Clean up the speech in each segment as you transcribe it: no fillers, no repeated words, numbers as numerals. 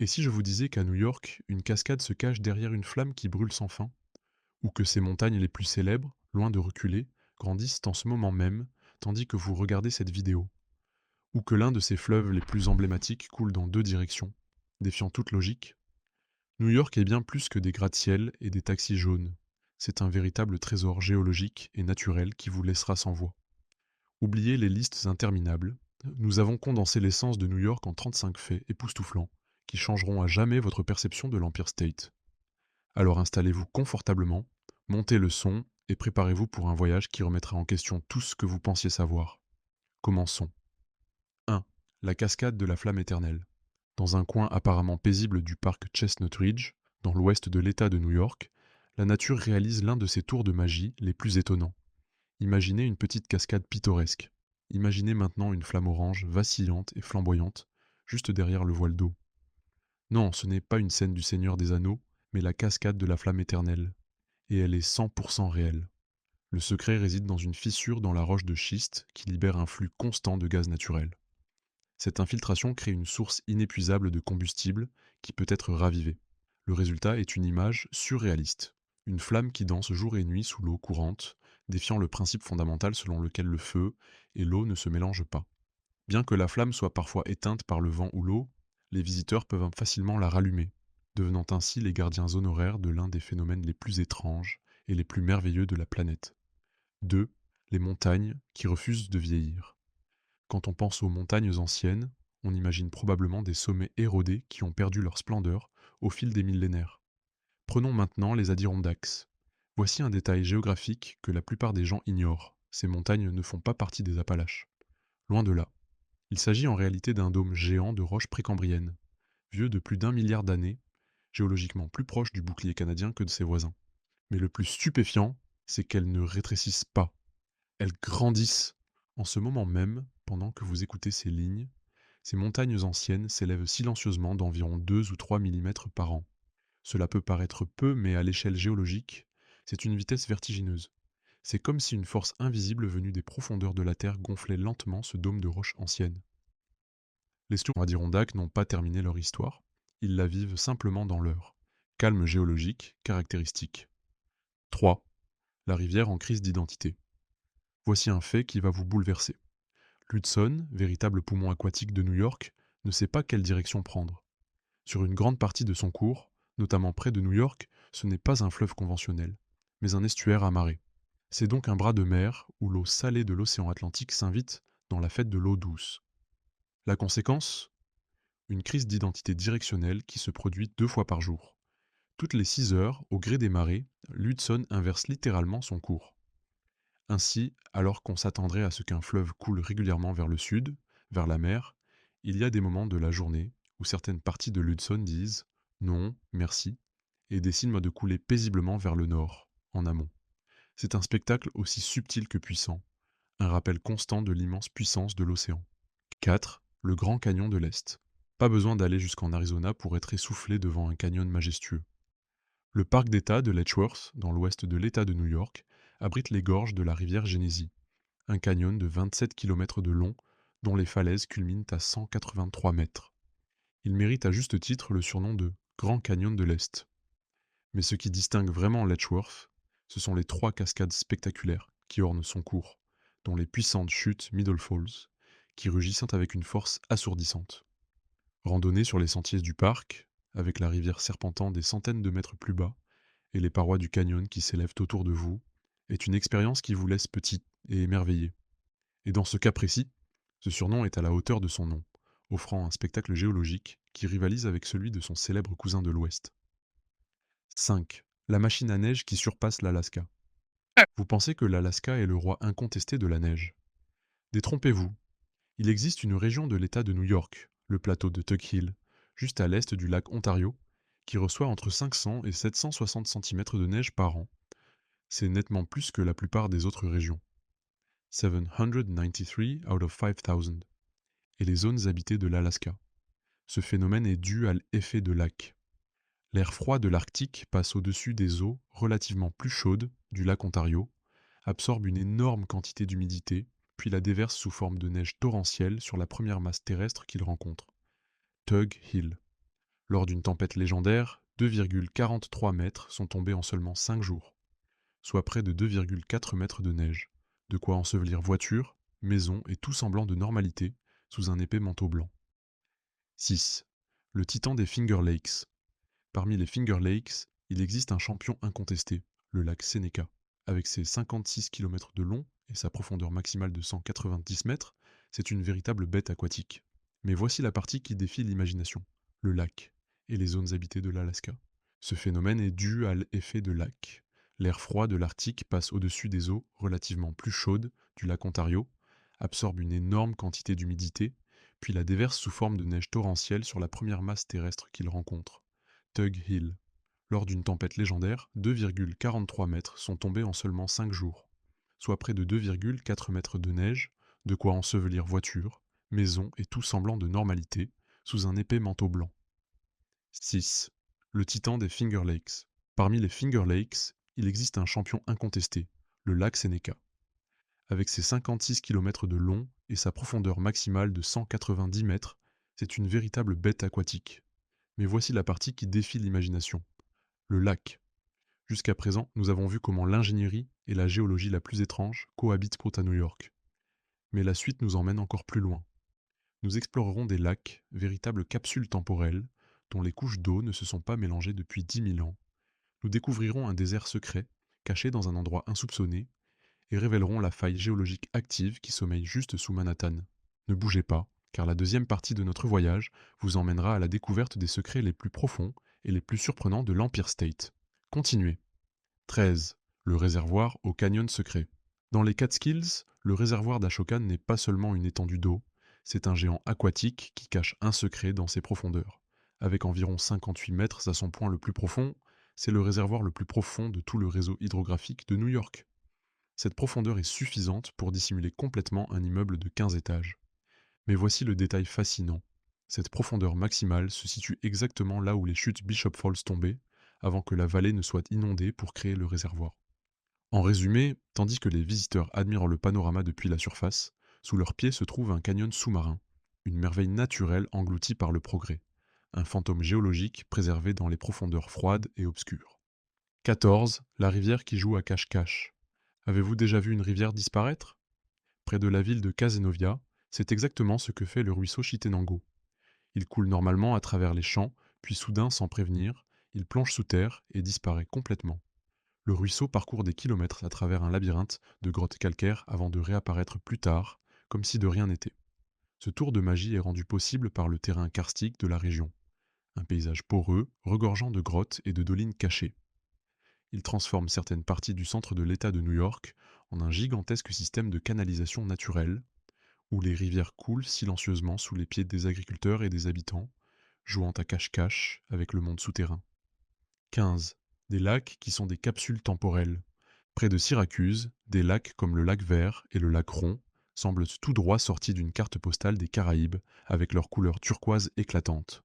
Et si je vous disais qu'à New York, une cascade se cache derrière une flamme qui brûle sans fin, ou que ces montagnes les plus célèbres, loin de reculer, grandissent en ce moment même, tandis que vous regardez cette vidéo, ou que l'un de ces fleuves les plus emblématiques coule dans deux directions, défiant toute logique? New York est bien plus que des gratte-ciel et des taxis jaunes. C'est un véritable trésor géologique et naturel qui vous laissera sans voix. Oubliez les listes interminables. Nous avons condensé l'essence de New York en 35 faits époustouflants qui changeront à jamais votre perception de l'Empire State. Alors installez-vous confortablement, montez le son et préparez-vous pour un voyage qui remettra en question tout ce que vous pensiez savoir. Commençons. 1. La cascade de la flamme éternelle. Dans un coin apparemment paisible du parc Chestnut Ridge, dans l'ouest de l'État de New York, la nature réalise l'un de ses tours de magie les plus étonnants. Imaginez une petite cascade pittoresque. Imaginez maintenant une flamme orange vacillante et flamboyante, juste derrière le voile d'eau. Non, ce n'est pas une scène du Seigneur des Anneaux, mais la cascade de la flamme éternelle. Et elle est 100% réelle. Le secret réside dans une fissure dans la roche de schiste qui libère un flux constant de gaz naturel. Cette infiltration crée une source inépuisable de combustible qui peut être ravivée. Le résultat est une image surréaliste. Une flamme qui danse jour et nuit sous l'eau courante, défiant le principe fondamental selon lequel le feu et l'eau ne se mélangent pas. Bien que la flamme soit parfois éteinte par le vent ou l'eau, les visiteurs peuvent facilement la rallumer, devenant ainsi les gardiens honoraires de l'un des phénomènes les plus étranges et les plus merveilleux de la planète. 2. Les montagnes qui refusent de vieillir. Quand on pense aux montagnes anciennes, on imagine probablement des sommets érodés qui ont perdu leur splendeur au fil des millénaires. Prenons maintenant les Adirondacks. Voici un détail géographique que la plupart des gens ignorent. Ces montagnes ne font pas partie des Appalaches. Loin de là. Il s'agit en réalité d'un dôme géant de roches précambriennes, vieux de plus d'un milliard d'années, géologiquement plus proche du bouclier canadien que de ses voisins. Mais le plus stupéfiant, c'est qu'elles ne rétrécissent pas. Elles grandissent. En ce moment même, pendant que vous écoutez ces lignes, ces montagnes anciennes s'élèvent silencieusement d'environ 2 ou 3 millimètres par an. Cela peut paraître peu, mais à l'échelle géologique, c'est une vitesse vertigineuse. C'est comme si une force invisible venue des profondeurs de la Terre gonflait lentement ce dôme de roches anciennes. Les Sturgeons Adirondacks n'ont pas terminé leur histoire, ils la vivent simplement dans leur calme géologique caractéristique. 3. La rivière en crise d'identité. Voici un fait qui va vous bouleverser. L'Hudson, véritable poumon aquatique de New York, ne sait pas quelle direction prendre. Sur une grande partie de son cours, notamment près de New York, ce n'est pas un fleuve conventionnel, mais un estuaire à marée. C'est donc un bras de mer où l'eau salée de l'océan Atlantique s'invite dans la fête de l'eau douce. La conséquence? Une crise d'identité directionnelle qui se produit 2 fois par jour. Toutes les 6 heures, au gré des marées, l'Hudson inverse littéralement son cours. Ainsi, alors qu'on s'attendrait à ce qu'un fleuve coule régulièrement vers le sud, vers la mer, il y a des moments de la journée où certaines parties de l'Hudson disent non, merci, et décident de couler paisiblement vers le nord, en amont. C'est un spectacle aussi subtil que puissant, un rappel constant de l'immense puissance de l'océan. 4. Le Grand Canyon de l'Est. Pas besoin d'aller jusqu'en Arizona pour être essoufflé devant un canyon majestueux. Le parc d'État de Letchworth, dans l'ouest de l'État de New York, abrite les gorges de la rivière Genesee, un canyon de 27 kilomètres de long dont les falaises culminent à 183 mètres. Il mérite à juste titre le surnom de Grand Canyon de l'Est. Mais ce qui distingue vraiment Letchworth, ce sont les 3 cascades spectaculaires qui ornent son cours, dont les puissantes chutes Middle Falls, qui rugissent avec une force assourdissante. Randonnée sur les sentiers du parc, avec la rivière serpentant des centaines de mètres plus bas, et les parois du canyon qui s'élèvent autour de vous, est une expérience qui vous laisse petit et émerveillé. Et dans ce cas précis, ce surnom est à la hauteur de son nom, offrant un spectacle géologique qui rivalise avec celui de son célèbre cousin de l'Ouest. 5. La machine à neige qui surpasse l'Alaska. Vous pensez que l'Alaska est le roi incontesté de la neige? Détrompez-vous. Il existe une région de l'État de New York, le plateau de Tuck Hill, juste à l'est du lac Ontario, qui reçoit entre 500 et 760 cm de neige par an. C'est nettement plus que la plupart des autres régions. 793 out of 5000. Et les zones habitées de l'Alaska. Ce phénomène est dû à l'effet de lac. L'air froid de l'Arctique passe au-dessus des eaux relativement plus chaudes du lac Ontario, absorbe une énorme quantité d'humidité, puis la déverse sous forme de neige torrentielle sur la première masse terrestre qu'il rencontre, Tug Hill. Lors d'une tempête légendaire, 2,43 mètres sont tombés en seulement 5 jours, soit près de 2,4 mètres de neige. De quoi ensevelir voitures, maisons et tout semblant de normalité sous un épais manteau blanc. 6. Le titan des Finger Lakes. Parmi les Finger Lakes, il existe un champion incontesté, le lac Seneca. Avec ses 56 km de long et sa profondeur maximale de 190 mètres, c'est une véritable bête aquatique. Mais voici la partie qui défie l'imagination, le lac et les zones habitées de l'Alaska. Ce phénomène est dû à l'effet de lac. L'air froid de l'Arctique passe au-dessus des eaux relativement plus chaudes du lac Ontario, absorbe une énorme quantité d'humidité, puis la déverse sous forme de neige torrentielle sur la première masse terrestre qu'il rencontre, Tug Hill. Lors d'une tempête légendaire, 2,43 mètres sont tombés en seulement 5 jours, soit près de 2,4 mètres de neige, de quoi ensevelir voitures, maisons et tout semblant de normalité sous un épais manteau blanc. 6. Le titan des Finger Lakes. Parmi les Finger Lakes, il existe un champion incontesté, le lac Seneca. Avec ses 56 km de long et sa profondeur maximale de 190 mètres, c'est une véritable bête aquatique. Mais voici la partie qui défie l'imagination. Le lac. Jusqu'à présent, nous avons vu comment l'ingénierie et la géologie la plus étrange cohabitent à New York. Mais la suite nous emmène encore plus loin. Nous explorerons des lacs, véritables capsules temporelles, dont les couches d'eau ne se sont pas mélangées depuis 10 000 ans. Nous découvrirons un désert secret, caché dans un endroit insoupçonné, et révéleront la faille géologique active qui sommeille juste sous Manhattan. Ne bougez pas, car la deuxième partie de notre voyage vous emmènera à la découverte des secrets les plus profonds et les plus surprenants de l'Empire State. Continuez. 13. Le réservoir au canyon secret. Dans les Catskills, le réservoir d'Ashokan n'est pas seulement une étendue d'eau, c'est un géant aquatique qui cache un secret dans ses profondeurs. Avec environ 58 mètres à son point le plus profond, c'est le réservoir le plus profond de tout le réseau hydrographique de New York. Cette profondeur est suffisante pour dissimuler complètement un immeuble de 15 étages. Mais voici le détail fascinant. Cette profondeur maximale se situe exactement là où les chutes Bishop Falls tombaient, avant que la vallée ne soit inondée pour créer le réservoir. En résumé, tandis que les visiteurs admirent le panorama depuis la surface, sous leurs pieds se trouve un canyon sous-marin, une merveille naturelle engloutie par le progrès, un fantôme géologique préservé dans les profondeurs froides et obscures. 14. La rivière qui joue à cache-cache. Avez-vous déjà vu une rivière disparaître? Près de la ville de Cazenovia, c'est exactement ce que fait le ruisseau Chitenango. Il coule normalement à travers les champs, puis soudain, sans prévenir, il plonge sous terre et disparaît complètement. Le ruisseau parcourt des kilomètres à travers un labyrinthe de grottes calcaires avant de réapparaître plus tard, comme si de rien n'était. Ce tour de magie est rendu possible par le terrain karstique de la région, un paysage poreux, regorgeant de grottes et de dolines cachées. Il transforme certaines parties du centre de l'État de New York en un gigantesque système de canalisation naturelle, où les rivières coulent silencieusement sous les pieds des agriculteurs et des habitants, jouant à cache-cache avec le monde souterrain. 15. Des lacs qui sont des capsules temporelles. Près de Syracuse, des lacs comme le lac Vert et le lac Rond semblent tout droit sortis d'une carte postale des Caraïbes avec leur couleur turquoise éclatante.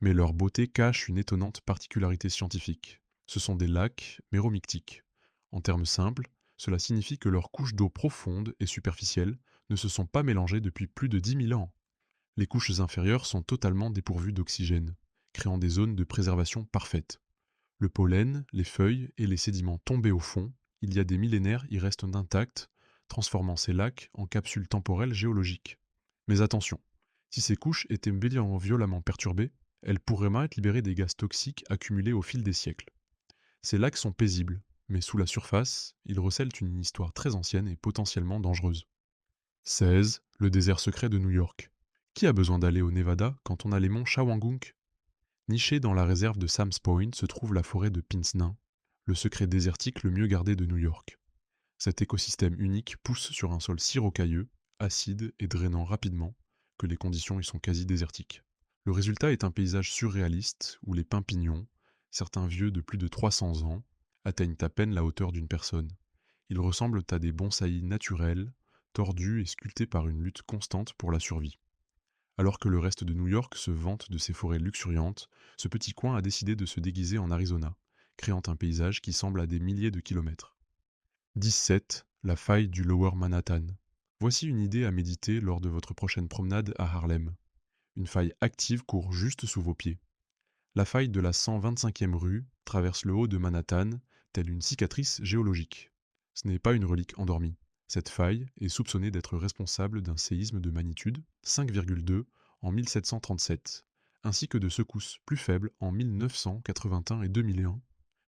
Mais leur beauté cache une étonnante particularité scientifique. Ce sont des lacs méromictiques. En termes simples, cela signifie que leurs couches d'eau profondes et superficielles ne se sont pas mélangées depuis plus de 10 000 ans. Les couches inférieures sont totalement dépourvues d'oxygène, créant des zones de préservation parfaites. Le pollen, les feuilles et les sédiments tombés au fond, il y a des millénaires, y restent intacts, transformant ces lacs en capsules temporelles géologiques. Mais attention, si ces couches étaient violemment perturbées, elles pourraient mal libérer des gaz toxiques accumulés au fil des siècles. Ces lacs sont paisibles, mais sous la surface, ils recèlent une histoire très ancienne et potentiellement dangereuse. 16. Le désert secret de New York. Qui a besoin d'aller au Nevada quand on a les monts Shawangunk? Nichée dans la réserve de Sam's Point se trouve la forêt de Pince-Nain, le secret désertique le mieux gardé de New York. Cet écosystème unique pousse sur un sol si rocailleux, acide et drainant rapidement que les conditions y sont quasi désertiques. Le résultat est un paysage surréaliste où les pins pignons, certains vieux de plus de 300 ans, atteignent à peine la hauteur d'une personne. Ils ressemblent à des bonsaïs naturels, tordus et sculptés par une lutte constante pour la survie. Alors que le reste de New York se vante de ses forêts luxuriantes, ce petit coin a décidé de se déguiser en Arizona, créant un paysage qui semble à des milliers de kilomètres. 17. La faille du Lower Manhattan. Voici une idée à méditer lors de votre prochaine promenade à Harlem. Une faille active court juste sous vos pieds. La faille de la 125e rue traverse le haut de Manhattan, telle une cicatrice géologique. Ce n'est pas une relique endormie. Cette faille est soupçonnée d'être responsable d'un séisme de magnitude 5,2 en 1737, ainsi que de secousses plus faibles en 1981 et 2001.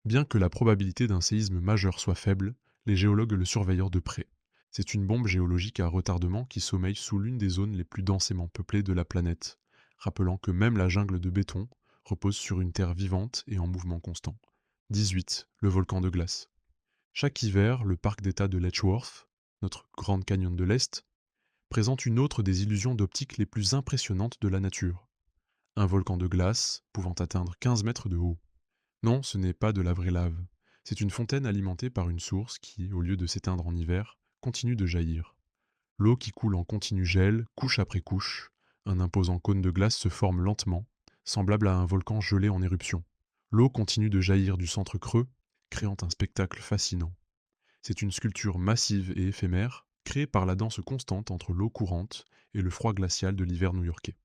Bien que la probabilité d'un séisme majeur soit faible, les géologues le surveillent de près. C'est une bombe géologique à retardement qui sommeille sous l'une des zones les plus densément peuplées de la planète, rappelant que même la jungle de béton repose sur une terre vivante et en mouvement constant. 18. Le volcan de glace. Chaque hiver, le parc d'État de Letchworth, notre Grand Canyon de l'Est, présente une autre des illusions d'optique les plus impressionnantes de la nature. Un volcan de glace pouvant atteindre 15 mètres de haut. Non, ce n'est pas de la vraie lave. C'est une fontaine alimentée par une source qui, au lieu de s'éteindre en hiver, continue de jaillir. L'eau qui coule en continu gèle, couche après couche. Un imposant cône de glace se forme lentement, semblable à un volcan gelé en éruption. L'eau continue de jaillir du centre creux, créant un spectacle fascinant. C'est une sculpture massive et éphémère, créée par la danse constante entre l'eau courante et le froid glacial de l'hiver new-yorkais.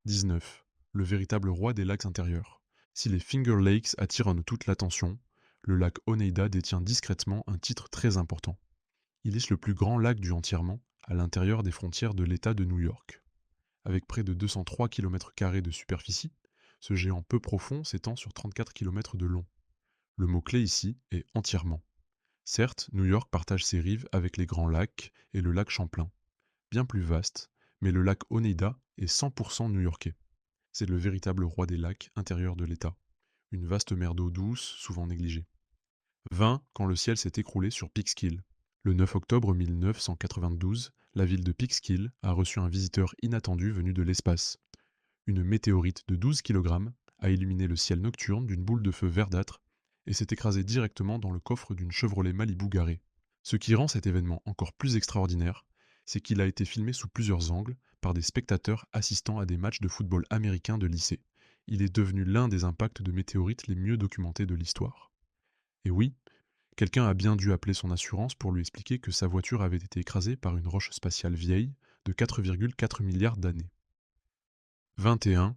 19. Le véritable roi des lacs intérieurs. Si les Finger Lakes attirent toute l'attention, le lac Oneida détient discrètement un titre très important. Il est le plus grand lac du entièrement, à l'intérieur des frontières de l'État de New York. Avec près de 203 km² de superficie, ce géant peu profond s'étend sur 34 km de long. Le mot-clé ici est entièrement. Certes, New York partage ses rives avec les Grands Lacs et le lac Champlain, bien plus vaste, mais le lac Oneida est 100% new-yorkais. C'est le véritable roi des lacs intérieurs de l'État. Une vaste mer d'eau douce, souvent négligée. 20 quand le ciel s'est écroulé sur Peekskill. Le 9 octobre 1992, la ville de Peekskill a reçu un visiteur inattendu venu de l'espace. Une météorite de 12 kg a illuminé le ciel nocturne d'une boule de feu verdâtre et s'est écrasée directement dans le coffre d'une Chevrolet Malibu garée. Ce qui rend cet événement encore plus extraordinaire, c'est qu'il a été filmé sous plusieurs angles par des spectateurs assistant à des matchs de football américains de lycée. Il est devenu l'un des impacts de météorites les mieux documentés de l'histoire. Et oui, quelqu'un a bien dû appeler son assurance pour lui expliquer que sa voiture avait été écrasée par une roche spatiale vieille de 4,4 milliards d'années. 21.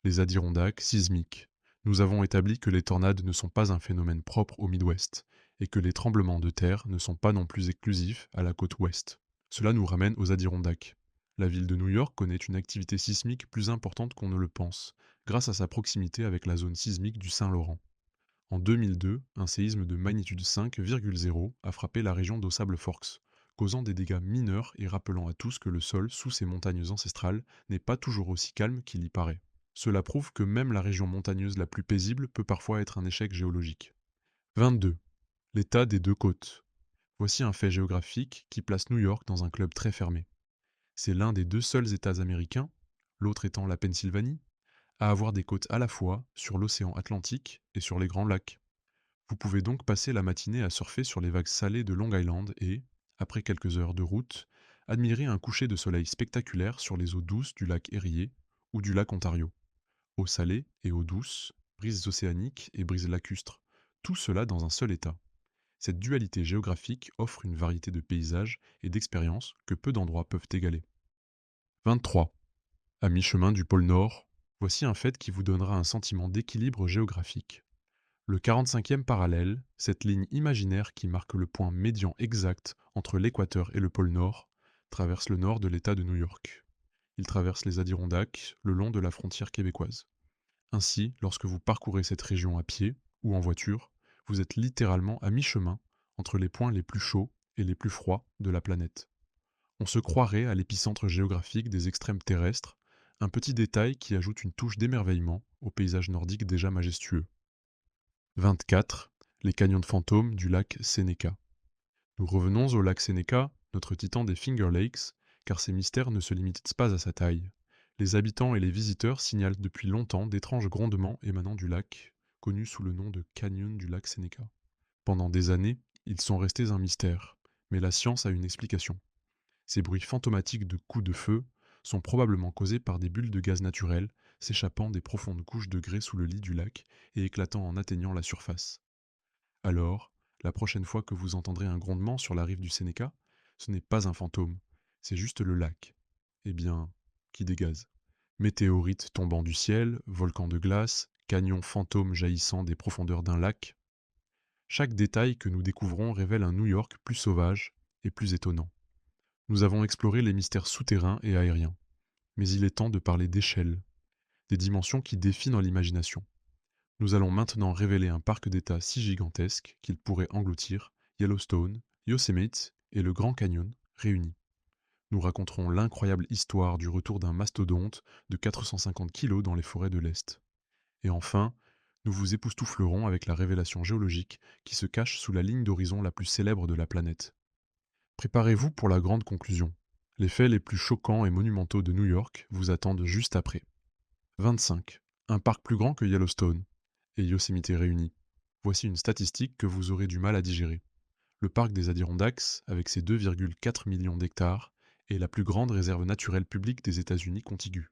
Les Adirondacks sismiques. Nous avons établi que les tornades ne sont pas un phénomène propre au Midwest et que les tremblements de terre ne sont pas non plus exclusifs à la côte ouest. Cela nous ramène aux Adirondacks. La ville de New York connaît une activité sismique plus importante qu'on ne le pense, grâce à sa proximité avec la zone sismique du Saint-Laurent. En 2002, un séisme de magnitude 5,0 a frappé la région d'Aux Sables-Forks, causant des dégâts mineurs et rappelant à tous que le sol sous ces montagnes ancestrales n'est pas toujours aussi calme qu'il y paraît. Cela prouve que même la région montagneuse la plus paisible peut parfois être un échec géologique. 22. L'état des deux côtes. Voici un fait géographique qui place New York dans un club très fermé. C'est l'un des deux seuls États américains, l'autre étant la Pennsylvanie, à avoir des côtes à la fois sur l'océan Atlantique et sur les Grands Lacs. Vous pouvez donc passer la matinée à surfer sur les vagues salées de Long Island et, après quelques heures de route, admirer un coucher de soleil spectaculaire sur les eaux douces du lac Erie ou du lac Ontario. Eau salée et eau douce, brises océaniques et brises lacustres, tout cela dans un seul état. Cette dualité géographique offre une variété de paysages et d'expériences que peu d'endroits peuvent égaler. 23. À mi-chemin du pôle Nord, voici un fait qui vous donnera un sentiment d'équilibre géographique. Le 45e parallèle, cette ligne imaginaire qui marque le point médian exact entre l'équateur et le pôle Nord, traverse le nord de l'État de New York. Il traverse les Adirondacks le long de la frontière québécoise. Ainsi, lorsque vous parcourez cette région à pied ou en voiture, vous êtes littéralement à mi-chemin entre les points les plus chauds et les plus froids de la planète. On se croirait à l'épicentre géographique des extrêmes terrestres, un petit détail qui ajoute une touche d'émerveillement au paysage nordique déjà majestueux. 24. Les canyons fantômes du lac Seneca. Nous revenons au lac Seneca, notre titan des Finger Lakes, car ces mystères ne se limitent pas à sa taille. Les habitants et les visiteurs signalent depuis longtemps d'étranges grondements émanant du lac, connu sous le nom de canyon du lac Seneca. Pendant des années, ils sont restés un mystère, mais la science a une explication. Ces bruits fantomatiques de coups de feu sont probablement causés par des bulles de gaz naturel s'échappant des profondes couches de grès sous le lit du lac et éclatant en atteignant la surface. Alors, la prochaine fois que vous entendrez un grondement sur la rive du Sénéca, ce n'est pas un fantôme, c'est juste le lac. Eh bien, qui dégaze. Météorites tombant du ciel, volcans de glace, canyons fantômes jaillissant des profondeurs d'un lac, chaque détail que nous découvrons révèle un New York plus sauvage et plus étonnant. Nous avons exploré les mystères souterrains et aériens, mais il est temps de parler d'échelle, des dimensions qui défient dans l'imagination. Nous allons maintenant révéler un parc d'État si gigantesque qu'il pourrait engloutir Yellowstone, Yosemite et le Grand Canyon réunis. Nous raconterons l'incroyable histoire du retour d'un mastodonte de 450 kilos dans les forêts de l'Est. Et enfin, nous vous époustouflerons avec la révélation géologique qui se cache sous la ligne d'horizon la plus célèbre de la planète. Préparez-vous pour la grande conclusion. Les faits les plus choquants et monumentaux de New York vous attendent juste après. 25. Un parc plus grand que Yellowstone et Yosemite réunis. Voici une statistique que vous aurez du mal à digérer. Le parc des Adirondacks, avec ses 2,4 millions d'hectares, est la plus grande réserve naturelle publique des États-Unis contiguës.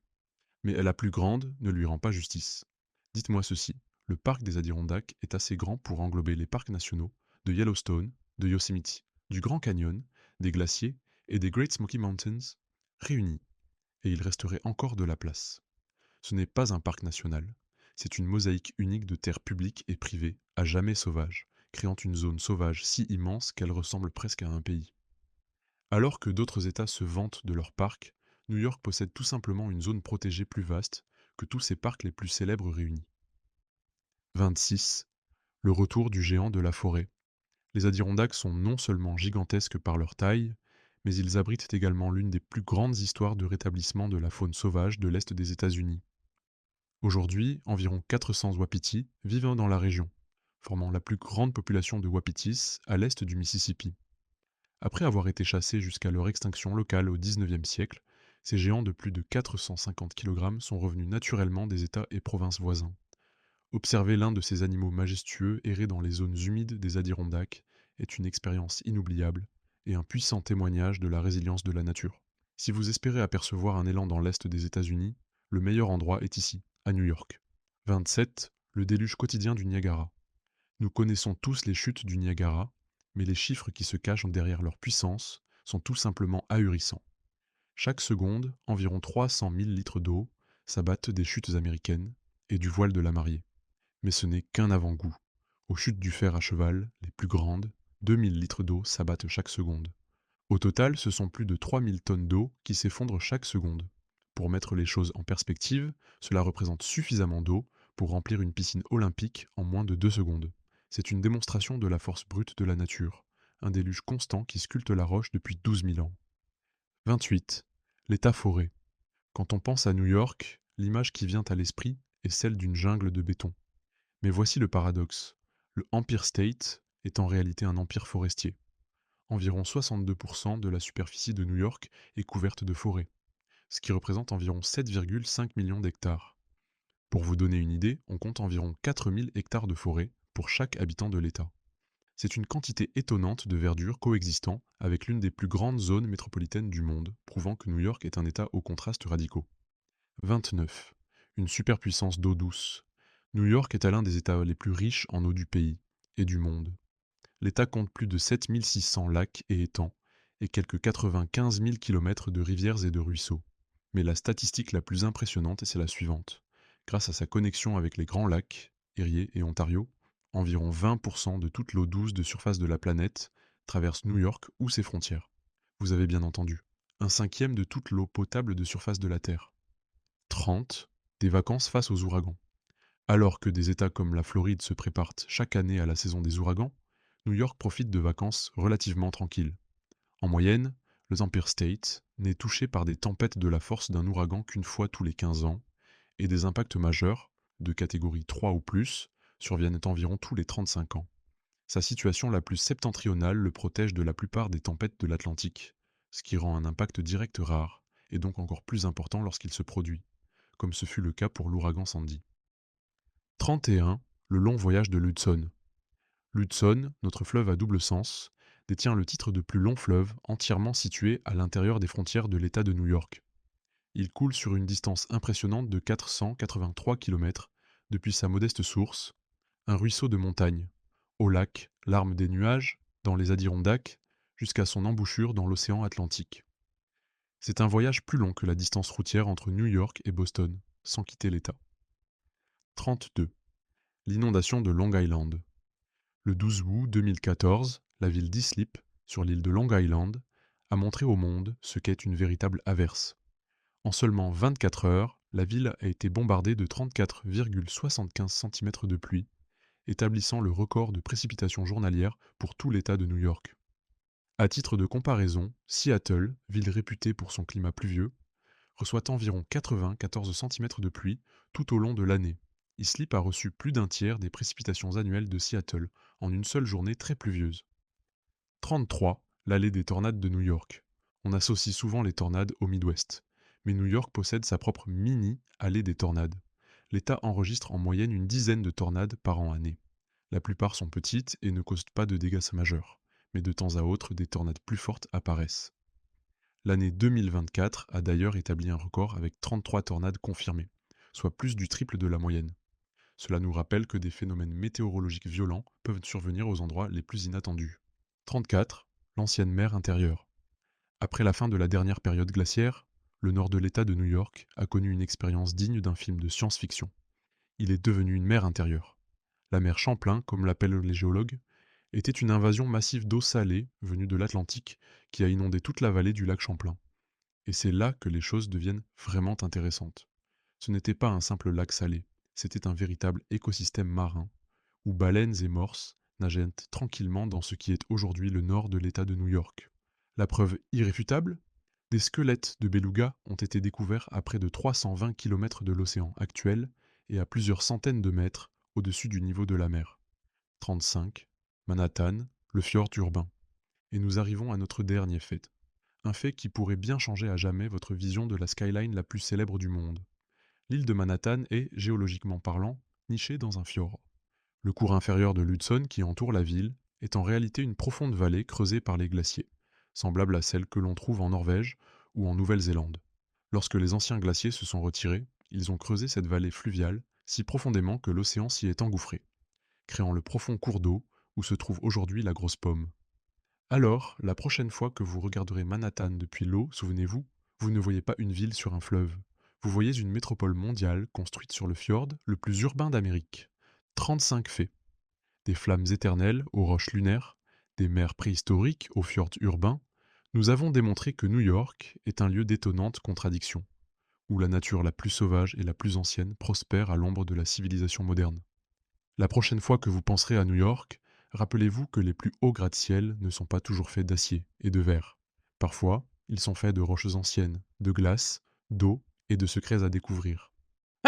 Mais la plus grande ne lui rend pas justice. Dites-moi ceci, le parc des Adirondacks est assez grand pour englober les parcs nationaux de Yellowstone, de Yosemite, du Grand Canyon, des glaciers et des Great Smoky Mountains réunis, et il resterait encore de la place. Ce n'est pas un parc national, c'est une mosaïque unique de terres publiques et privées, à jamais sauvages, créant une zone sauvage si immense qu'elle ressemble presque à un pays. Alors que d'autres États se vantent de leurs parcs, New York possède tout simplement une zone protégée plus vaste que tous ses parcs les plus célèbres réunis. 26. Le retour du géant de la forêt. Les Adirondacks sont non seulement gigantesques par leur taille, mais ils abritent également l'une des plus grandes histoires de rétablissement de la faune sauvage de l'Est des États-Unis. Aujourd'hui, environ 400 wapitis vivent dans la région, formant la plus grande population de wapitis à l'est du Mississippi. Après avoir été chassés jusqu'à leur extinction locale au XIXe siècle, ces géants de plus de 450 kg sont revenus naturellement des États et provinces voisins. Observer l'un de ces animaux majestueux errer dans les zones humides des Adirondacks est une expérience inoubliable et un puissant témoignage de la résilience de la nature. Si vous espérez apercevoir un élan dans l'est des États-Unis, le meilleur endroit est ici, à New York. 27. Le déluge quotidien du Niagara. Nous connaissons tous les chutes du Niagara, mais les chiffres qui se cachent derrière leur puissance sont tout simplement ahurissants. Chaque seconde, environ 300 000 litres d'eau s'abattent des chutes américaines et du voile de la Mariée. Mais ce n'est qu'un avant-goût. Aux chutes du fer à cheval, les plus grandes, 2000 litres d'eau s'abattent chaque seconde. Au total, ce sont plus de 3000 tonnes d'eau qui s'effondrent chaque seconde. Pour mettre les choses en perspective, cela représente suffisamment d'eau pour remplir une piscine olympique en moins de 2 secondes. C'est une démonstration de la force brute de la nature, un déluge constant qui sculpte la roche depuis 12 000 ans. 28. L'état forêt. Quand on pense à New York, l'image qui vient à l'esprit est celle d'une jungle de béton. Mais voici le paradoxe. Le Empire State est en réalité un empire forestier. Environ 62% de la superficie de New York est couverte de forêts, ce qui représente environ 7,5 millions d'hectares. Pour vous donner une idée, on compte environ 4000 hectares de forêt pour chaque habitant de l'État. C'est une quantité étonnante de verdure coexistant avec l'une des plus grandes zones métropolitaines du monde, prouvant que New York est un État aux contrastes radicaux. 29. Une superpuissance d'eau douce. New York est l'un des États les plus riches en eau du pays et du monde. L'État compte plus de 7600 lacs et étangs et quelques 95 000 km de rivières et de ruisseaux. Mais la statistique la plus impressionnante, c'est la suivante. Grâce à sa connexion avec les grands lacs, Erie et Ontario, environ 20% de toute l'eau douce de surface de la planète traverse New York ou ses frontières. Vous avez bien entendu. Un cinquième de toute l'eau potable de surface de la Terre. 30. Des vacances face aux ouragans. Alors que des États comme la Floride se préparent chaque année à la saison des ouragans, New York profite de vacances relativement tranquilles. En moyenne, le Empire State n'est touché par des tempêtes de la force d'un ouragan qu'une fois tous les 15 ans, et des impacts majeurs, de catégorie 3 ou plus, surviennent environ tous les 35 ans. Sa situation la plus septentrionale le protège de la plupart des tempêtes de l'Atlantique, ce qui rend un impact direct rare, et donc encore plus important lorsqu'il se produit, comme ce fut le cas pour l'ouragan Sandy. 31. Le long voyage de l'Hudson. L'Hudson, notre fleuve à double sens, détient le titre de plus long fleuve entièrement situé à l'intérieur des frontières de l'État de New York. Il coule sur une distance impressionnante de 483 km depuis sa modeste source, un ruisseau de montagne, au lac, l'arme des nuages, dans les Adirondacks, jusqu'à son embouchure dans l'océan Atlantique. C'est un voyage plus long que la distance routière entre New York et Boston, sans quitter l'État. 32. L'inondation de Long Island. Le 12 août 2014, la ville d'Islip, sur l'île de Long Island, a montré au monde ce qu'est une véritable averse. En seulement 24 heures, la ville a été bombardée de 34,75 cm de pluie, établissant le record de précipitations journalières pour tout l'État de New York. À titre de comparaison, Seattle, ville réputée pour son climat pluvieux, reçoit environ 94 cm de pluie tout au long de l'année. Islip a reçu plus d'un tiers des précipitations annuelles de Seattle en une seule journée très pluvieuse. 33. L'allée des tornades de New York. On associe souvent les tornades au Midwest, mais New York possède sa propre mini-allée des tornades. L'État enregistre en moyenne une dizaine de tornades par an-année. La plupart sont petites et ne causent pas de dégâts majeurs, mais de temps à autre des tornades plus fortes apparaissent. L'année 2024 a d'ailleurs établi un record avec 33 tornades confirmées, soit plus du triple de la moyenne. Cela nous rappelle que des phénomènes météorologiques violents peuvent survenir aux endroits les plus inattendus. 34. L'ancienne mer intérieure. Après la fin de la dernière période glaciaire, le nord de l'État de New York a connu une expérience digne d'un film de science-fiction. Il est devenu une mer intérieure. La mer Champlain, comme l'appellent les géologues, était une invasion massive d'eau salée venue de l'Atlantique qui a inondé toute la vallée du lac Champlain. Et c'est là que les choses deviennent vraiment intéressantes. Ce n'était pas un simple lac salé, c'était un véritable écosystème marin, où baleines et morses nageaient tranquillement dans ce qui est aujourd'hui le nord de l'État de New York. La preuve irréfutable? Des squelettes de beluga ont été découverts à près de 320 km de l'océan actuel et à plusieurs centaines de mètres au-dessus du niveau de la mer. 35. Manhattan, le fjord urbain. Et nous arrivons à notre dernier fait. Un fait qui pourrait bien changer à jamais votre vision de la skyline la plus célèbre du monde. L'île de Manhattan est, géologiquement parlant, nichée dans un fjord. Le cours inférieur de l'Hudson qui entoure la ville est en réalité une profonde vallée creusée par les glaciers, semblable à celle que l'on trouve en Norvège ou en Nouvelle-Zélande. Lorsque les anciens glaciers se sont retirés, ils ont creusé cette vallée fluviale si profondément que l'océan s'y est engouffré, créant le profond cours d'eau où se trouve aujourd'hui la Grosse Pomme. Alors, la prochaine fois que vous regarderez Manhattan depuis l'eau, souvenez-vous, vous ne voyez pas une ville sur un fleuve. Vous voyez une métropole mondiale construite sur le fjord le plus urbain d'Amérique. 35 faits. Des flammes éternelles aux roches lunaires, des mers préhistoriques aux fjords urbains, nous avons démontré que New York est un lieu d'étonnantes contradictions, où la nature la plus sauvage et la plus ancienne prospère à l'ombre de la civilisation moderne. La prochaine fois que vous penserez à New York, rappelez-vous que les plus hauts gratte-ciel ne sont pas toujours faits d'acier et de verre. Parfois, ils sont faits de roches anciennes, de glace, d'eau et de secrets à découvrir.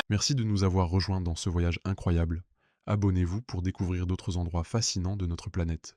Merci de nous avoir rejoints dans ce voyage incroyable. Abonnez-vous pour découvrir d'autres endroits fascinants de notre planète.